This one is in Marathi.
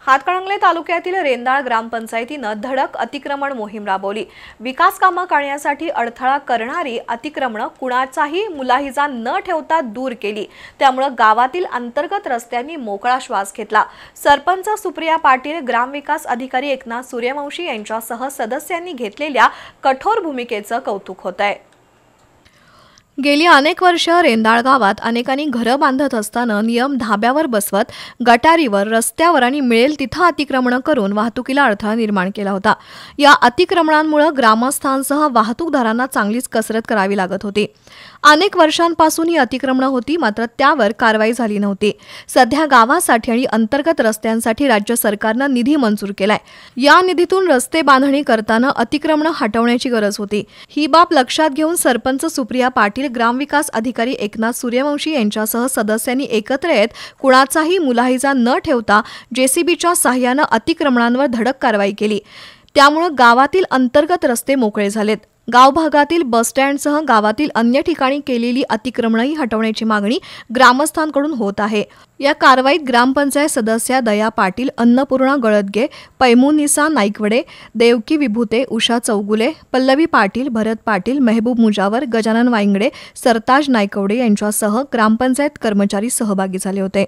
हातकणंगले तालुक्यातील रेंदाळ ग्रामपंचायतीनं धडक अतिक्रमण मोहीम राबवली। विकास कामं करण्यासाठी अडथळा करणारी अतिक्रमण कुणाचाही मुलाहिजा न ठेवता दूर केली। त्यामुळे गावातील अंतर्गत रस्त्यांनी मोकळा श्वास घेतला। सरपंच सुप्रिया पाटील, ग्रामविकास अधिकारी एकनाथ सूर्यवंशी यांच्यासह सदस्यांनी घेतलेल्या कठोर भूमिकेचं कौतुक होत आहे। गेली अनेक वर्ष रेंदाळ गावात अनेकांनी घरं बांधत असताना नियम धाब्यावर बसवत गटारीवर, रस्त्यावर आणि मिळेल तिथं अतिक्रमण करून वाहतुकीला अडथळा निर्माण केला होता। या अतिक्रमणांमुळे ग्रामस्थांसह वाहतूकदारांना चांगलीच कसरत करावी लागत होती। अनेक वर्षांपासून ही अतिक्रमणं होती, मात्र त्यावर कारवाई झाली नव्हती। सध्या गावासाठी आणि अंतर्गत रस्त्यांसाठी राज्य सरकारनं निधी मंजूर केलाय। या निधीतून रस्ते बांधणी करताना अतिक्रमणं हटवण्याची गरज होती। ही बाब लक्षात घेऊन सरपंच सुप्रिया पाटील, ग्रामविकास अधिकारी एकनाथ सूर्यवंशी यांच्यासह सदस्यांनी एकत्र येत कुणाचाही मुलाहिजा न ठेवता जेसीबीच्या सहाय्यानं अतिक्रमणांवर धडक कारवाई केली। त्यामुळे गावातील अंतर्गत रस्ते मोकळे झालेत। गावभागातील बसस्टँडसह गावातील अन्य ठिकाणी केलेली अतिक्रमणही हटवण्याची मागणी ग्रामस्थांकडून होत आहे। या कारवाईत ग्रामपंचायत सदस्या दया पाटील, अन्नपूर्णा गळदगे, पैमुनिसा नाईकवडे, देवकी विभूते, उषा चौगुले, पल्लवी पाटील, भरत पाटील, मेहबूब मुजावर, गजानन वाईंगडे, सरताज नाईकवडे यांच्यासह ग्रामपंचायत कर्मचारी सहभागी झाले होते।